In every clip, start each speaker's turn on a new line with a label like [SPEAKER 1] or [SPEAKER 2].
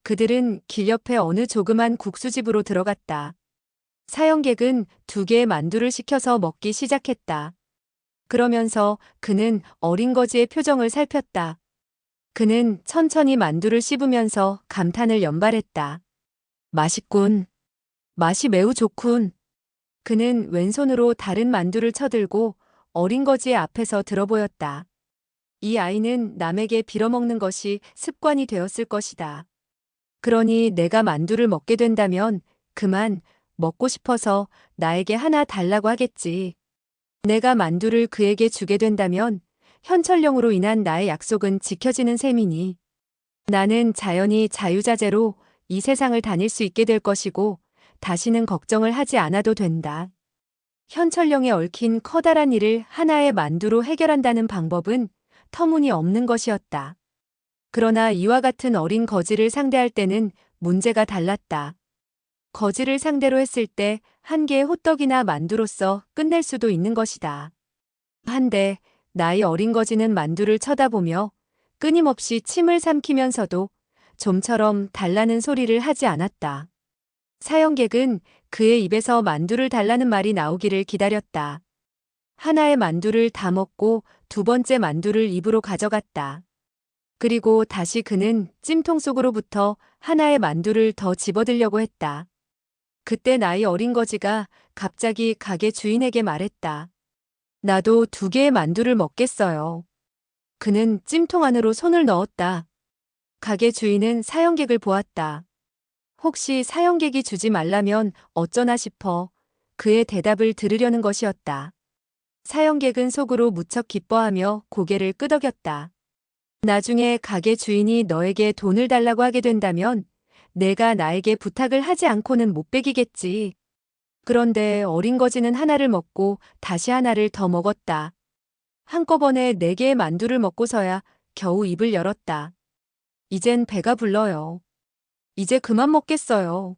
[SPEAKER 1] 그들은 길 옆에 어느 조그만 국수집으로 들어갔다. 사형객은 2개의 만두를 시켜서 먹기 시작했다. 그러면서 그는 어린 거지의 표정을 살폈다. 그는 천천히 만두를 씹으면서 감탄을 연발했다. 맛있군. 맛이 매우 좋군. 그는 왼손으로 다른 만두를 쳐들고 어린 거지의 앞에서 들어보였다. 이 아이는 남에게 빌어먹는 것이 습관이 되었을 것이다. 그러니 내가 만두를 먹게 된다면 그만 먹고 싶어서 나에게 하나 달라고 하겠지. 내가 만두를 그에게 주게 된다면 현철령으로 인한 나의 약속은 지켜지는 셈이니 나는 자연히 자유자재로 이 세상을 다닐 수 있게 될 것이고 다시는 걱정을 하지 않아도 된다. 현철령에 얽힌 커다란 일을 하나의 만두로 해결한다는 방법은 터무니없는 것이었다. 그러나 이와 같은 어린 거지를 상대할 때는 문제가 달랐다. 거지를 상대로 했을 때 한 개의 호떡이나 만두로서 끝낼 수도 있는 것이다. 한데 나이 어린 거지는 만두를 쳐다보며 끊임없이 침을 삼키면서도 좀처럼 달라는 소리를 하지 않았다. 사형객은 그의 입에서 만두를 달라는 말이 나오기를 기다렸다. 하나의 만두를 다 먹고 2번째 만두를 입으로 가져갔다. 그리고 다시 그는 찜통 속으로부터 하나의 만두를 더 집어들려고 했다. 그때 나이 어린 거지가 갑자기 가게 주인에게 말했다. 나도 2개의 만두를 먹겠어요. 그는 찜통 안으로 손을 넣었다. 가게 주인은 사형객을 보았다. 혹시 사형객이 주지 말라면 어쩌나 싶어 그의 대답을 들으려는 것이었다. 사형객은 속으로 무척 기뻐하며 고개를 끄덕였다. 나중에 가게 주인이 너에게 돈을 달라고 하게 된다면 내가 나에게 부탁을 하지 않고는 못 베기겠지. 그런데 어린 거지는 하나를 먹고 다시 하나를 더 먹었다. 한꺼번에 4개의 만두를 먹고서야 겨우 입을 열었다. 이젠 배가 불러요. 이제 그만 먹겠어요.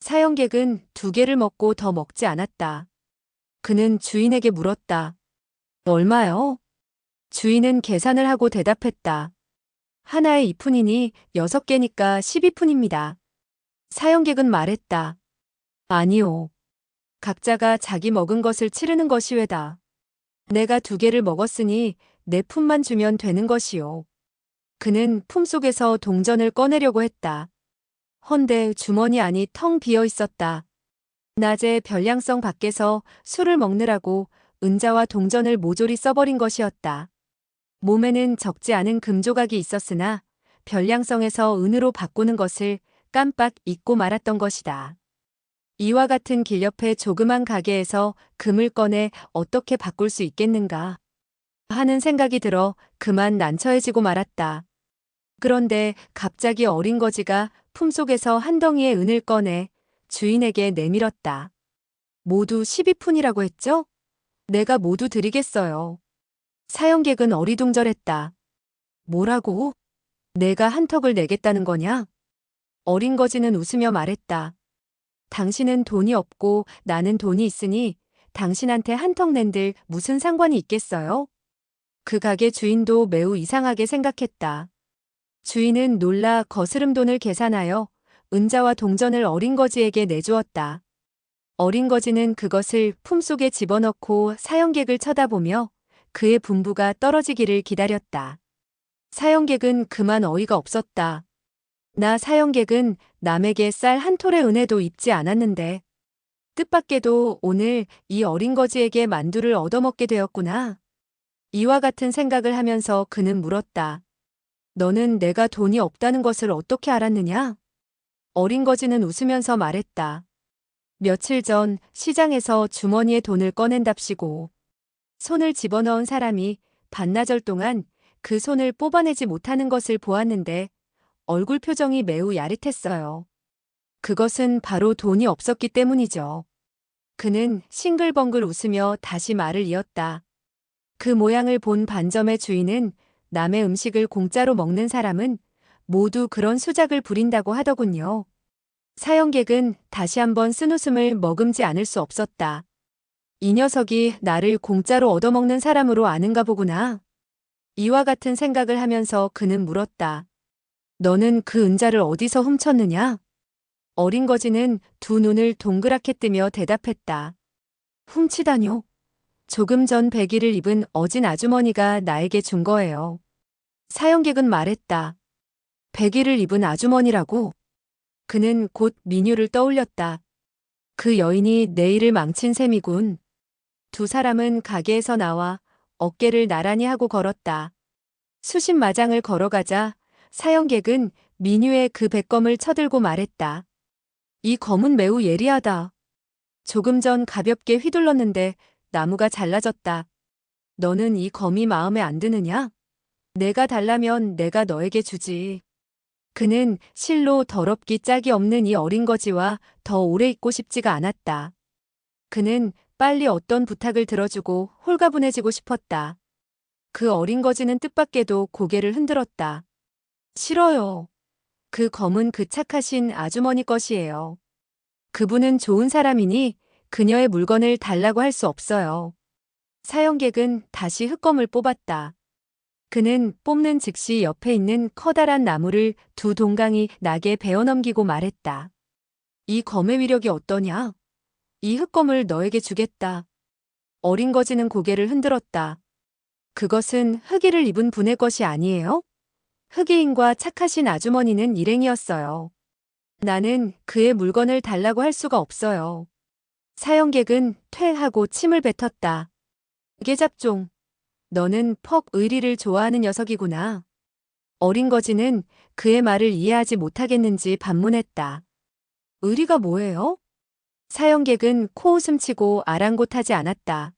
[SPEAKER 1] 사형객은 2개를 먹고 더 먹지 않았다. 그는 주인에게 물었다. 얼마요? 주인은 계산을 하고 대답했다. 하나에 2푼이니 6개니까 12푼입니다. 사형객은 말했다. 아니요. 각자가 자기 먹은 것을 치르는 것이 왜다. 내가 2개를 먹었으니 4푼만 주면 되는 것이요. 그는 품속에서 동전을 꺼내려고 했다. 헌데 주머니 안이 텅 비어 있었다. 낮에 별량성 밖에서 술을 먹느라고 은자와 동전을 모조리 써버린 것이었다. 몸에는 적지 않은 금조각이 있었으나 별량성에서 은으로 바꾸는 것을 깜빡 잊고 말았던 것이다. 이와 같은 길 옆의 조그만 가게에서 금을 꺼내 어떻게 바꿀 수 있겠는가 하는 생각이 들어 그만 난처해지고 말았다. 그런데 갑자기 어린 거지가 품속에서 한 덩이의 은을 꺼내 주인에게 내밀었다. 모두 12푼이라고 했죠? 내가 모두 드리겠어요. 사형객은 어리둥절했다. 뭐라고? 내가 한턱을 내겠다는 거냐? 어린 거지는 웃으며 말했다. 당신은 돈이 없고 나는 돈이 있으니 당신한테 한턱 낸들 무슨 상관이 있겠어요? 그 가게 주인도 매우 이상하게 생각했다. 주인은 놀라 거스름 돈을 계산하여 은자와 동전을 어린 거지에게 내주었다. 어린 거지는 그것을 품속에 집어넣고 사형객을 쳐다보며 그의 분부가 떨어지기를 기다렸다. 사형객은 그만 어이가 없었다. 나 사형객은 남에게 쌀 한 톨의 은혜도 입지 않았는데 뜻밖에도 오늘 이 어린 거지에게 만두를 얻어먹게 되었구나. 이와 같은 생각을 하면서 그는 물었다. 너는 내가 돈이 없다는 것을 어떻게 알았느냐? 어린 거지는 웃으면서 말했다. 며칠 전 시장에서 주머니에 돈을 꺼낸답시고 손을 집어넣은 사람이 반나절 동안 그 손을 뽑아내지 못하는 것을 보았는데 얼굴 표정이 매우 야릇했어요. 그것은 바로 돈이 없었기 때문이죠. 그는 싱글벙글 웃으며 다시 말을 이었다. 그 모양을 본 반점의 주인은 남의 음식을 공짜로 먹는 사람은 모두 그런 수작을 부린다고 하더군요. 사형객은 다시 한번 쓴웃음을 머금지 않을 수 없었다. 이 녀석이 나를 공짜로 얻어먹는 사람으로 아는가 보구나. 이와 같은 생각을 하면서 그는 물었다. 너는 그 은자를 어디서 훔쳤느냐? 어린 거지는 두 눈을 동그랗게 뜨며 대답했다. 훔치다뇨. 조금 전 백일을 입은 어진 아주머니가 나에게 준 거예요. 사형객은 말했다. 백일을 입은 아주머니라고? 그는 곧 민유를 떠올렸다. 그 여인이 내 일을 망친 셈이군. 두 사람은 가게에서 나와 어깨를 나란히 하고 걸었다. 수십 마장을 걸어가자 사형객은 민유의 그 백검을 쳐들고 말했다. 이 검은 매우 예리하다. 조금 전 가볍게 휘둘렀는데 나무가 잘라졌다. 너는 이 검이 마음에 안 드느냐? 내가 달라면 내가 너에게 주지. 그는 실로 더럽기 짝이 없는 이 어린 거지와 더 오래 있고 싶지가 않았다. 그는 빨리 어떤 부탁을 들어주고 홀가분해지고 싶었다. 그 어린 거지는 뜻밖에도 고개를 흔들었다. 싫어요. 그 검은 그 착하신 아주머니 것이에요. 그분은 좋은 사람이니 그녀의 물건을 달라고 할 수 없어요. 사형객은 다시 흑검을 뽑았다. 그는 뽑는 즉시 옆에 있는 커다란 나무를 두 동강이 나게 베어넘기고 말했다. 이 검의 위력이 어떠냐? 이 흑검을 너에게 주겠다. 어린 거지는 고개를 흔들었다. 그것은 흑의를 입은 분의 것이 아니에요? 흑의인과 착하신 아주머니는 일행이었어요. 나는 그의 물건을 달라고 할 수가 없어요. 사형객은 퇴하고 침을 뱉었다. 계잡종. 너는 퍽 의리를 좋아하는 녀석이구나. 어린 거지는 그의 말을 이해하지 못하겠는지 반문했다. 의리가 뭐예요? 사형객은 코웃음치고 아랑곳하지 않았다.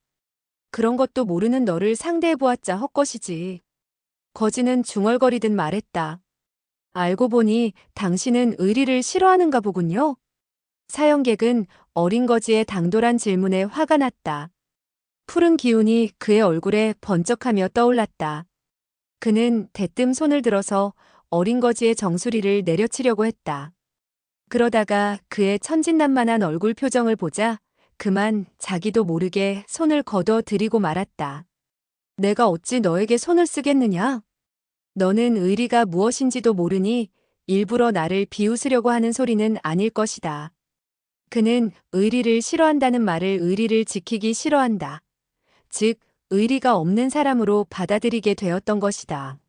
[SPEAKER 1] 그런 것도 모르는 너를 상대해보았자 헛것이지. 거지는 중얼거리듯 말했다. 알고 보니 당신은 의리를 싫어하는가 보군요. 사형객은 어린 거지의 당돌한 질문에 화가 났다. 푸른 기운이 그의 얼굴에 번쩍하며 떠올랐다. 그는 대뜸 손을 들어서 어린 거지의 정수리를 내려치려고 했다. 그러다가 그의 천진난만한 얼굴 표정을 보자 그만 자기도 모르게 손을 거둬 들이고 말았다. 내가 어찌 너에게 손을 쓰겠느냐? 너는 의리가 무엇인지도 모르니 일부러 나를 비웃으려고 하는 소리는 아닐 것이다. 그는 의리를 싫어한다는 말을 의리를 지키기 싫어한다. 즉, 의리가 없는 사람으로 받아들이게 되었던 것이다.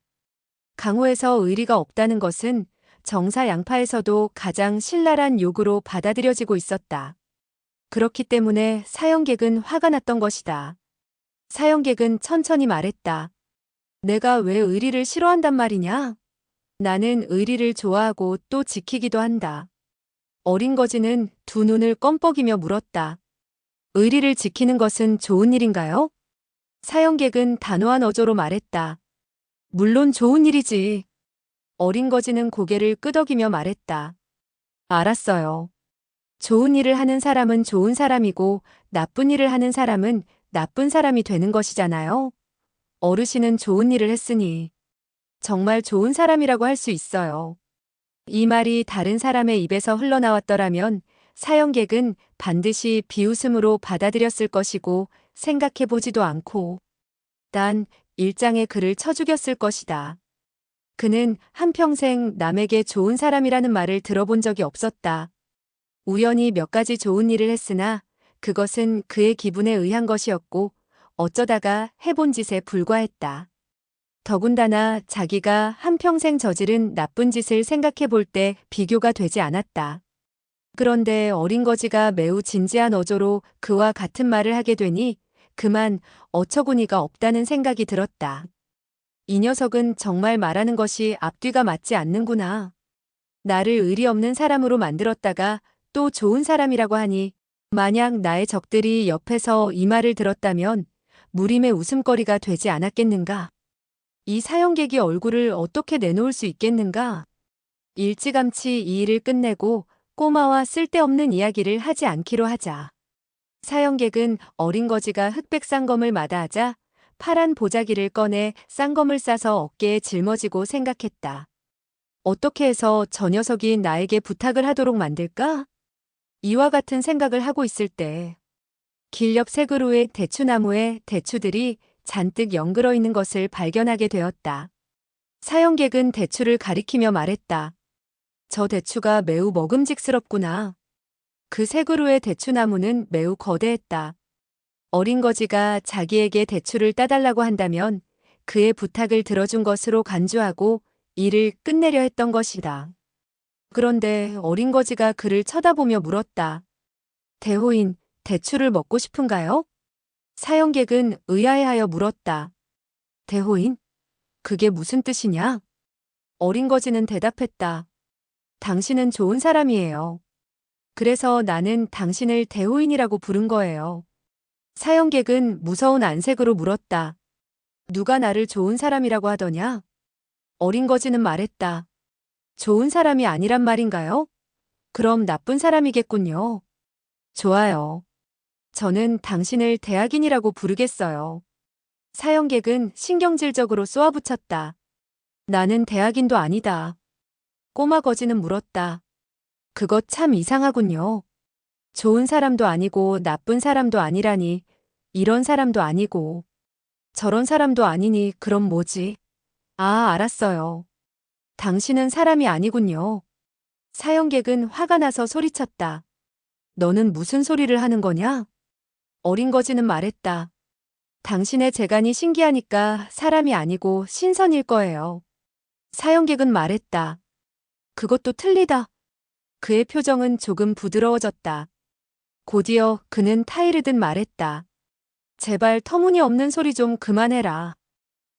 [SPEAKER 1] 강호에서 의리가 없다는 것은 정사 양파에서도 가장 신랄한 욕으로 받아들여지고 있었다. 그렇기 때문에 사형객은 화가 났던 것이다. 사형객은 천천히 말했다. 내가 왜 의리를 싫어한단 말이냐? 나는 의리를 좋아하고 또 지키기도 한다. 어린 거지는 두 눈을 껌뻑이며 물었다. 의리를 지키는 것은 좋은 일인가요? 사형객은 단호한 어조로 말했다. 물론 좋은 일이지. 어린 거지는 고개를 끄덕이며 말했다. 알았어요. 좋은 일을 하는 사람은 좋은 사람이고 나쁜 일을 하는 사람은 나쁜 사람이 되는 것이잖아요. 어르신은 좋은 일을 했으니 정말 좋은 사람이라고 할 수 있어요. 이 말이 다른 사람의 입에서 흘러나왔더라면 사형객은 반드시 비웃음으로 받아들였을 것이고 생각해보지도 않고 단 일장의 그를 쳐 죽였을 것이다. 그는 한평생 남에게 좋은 사람이라는 말을 들어본 적이 없었다. 우연히 몇 가지 좋은 일을 했으나 그것은 그의 기분에 의한 것이었고 어쩌다가 해본 짓에 불과했다. 더군다나 자기가 한평생 저지른 나쁜 짓을 생각해 볼 때 비교가 되지 않았다. 그런데 어린 거지가 매우 진지한 어조로 그와 같은 말을 하게 되니 그만 어처구니가 없다는 생각이 들었다. 이 녀석은 정말 말하는 것이 앞뒤가 맞지 않는구나. 나를 의리 없는 사람으로 만들었다가 또 좋은 사람이라고 하니 만약 나의 적들이 옆에서 이 말을 들었다면 무림의 웃음거리가 되지 않았겠는가? 이 사형객이 얼굴을 어떻게 내놓을 수 있겠는가? 일찌감치 이 일을 끝내고 꼬마와 쓸데없는 이야기를 하지 않기로 하자. 사형객은 어린 거지가 흑백 쌍검을 마다하자 파란 보자기를 꺼내 쌍검을 싸서 어깨에 짊어지고 생각했다. 어떻게 해서 저 녀석이 나에게 부탁을 하도록 만들까? 이와 같은 생각을 하고 있을 때 길 옆 새그루의 대추나무에 대추들이 잔뜩 연그러 있는 것을 발견하게 되었다. 사형객은 대추를 가리키며 말했다. 저 대추가 매우 먹음직스럽구나. 그 세 그루의 대추나무는 매우 거대했다. 어린 거지가 자기에게 대추를 따달라고 한다면 그의 부탁을 들어준 것으로 간주하고 일을 끝내려 했던 것이다. 그런데 어린 거지가 그를 쳐다보며 물었다. 대호인, 대추를 먹고 싶은가요? 사형객은 의아해하여 물었다. 대호인? 그게 무슨 뜻이냐? 어린 거지는 대답했다. 당신은 좋은 사람이에요. 그래서 나는 당신을 대호인이라고 부른 거예요. 사형객은 무서운 안색으로 물었다. 누가 나를 좋은 사람이라고 하더냐? 어린 거지는 말했다. 좋은 사람이 아니란 말인가요? 그럼 나쁜 사람이겠군요. 좋아요. 저는 당신을 대학인이라고 부르겠어요. 사형객은 신경질적으로 쏘아붙였다. 나는 대학인도 아니다. 꼬마 거지는 물었다. 그것 참 이상하군요. 좋은 사람도 아니고 나쁜 사람도 아니라니, 이런 사람도 아니고 저런 사람도 아니니 그럼 뭐지? 아, 알았어요. 당신은 사람이 아니군요. 사형객은 화가 나서 소리쳤다. 너는 무슨 소리를 하는 거냐? 어린 거지는 말했다. 당신의 재간이 신기하니까 사람이 아니고 신선일 거예요. 사형객은 말했다. 그것도 틀리다. 그의 표정은 조금 부드러워졌다. 곧이어 그는 타이르듯 말했다. 제발 터무니없는 소리 좀 그만해라.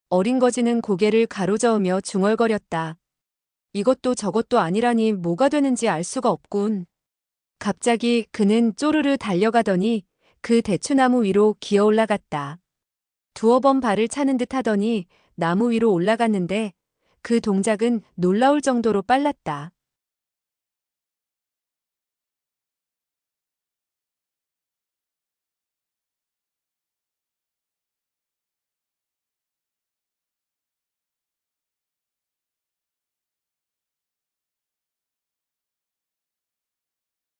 [SPEAKER 1] 어린 거지는 고개를 가로저으며 중얼거렸다. 이것도 저것도 아니라니 뭐가 되는지 알 수가 없군. 갑자기 그는 쪼르르 달려가더니 그 대추나무 위로 기어 올라갔다. 두어 번 발을 차는 듯 하더니 나무 위로 올라갔는데 그 동작은 놀라울 정도로 빨랐다.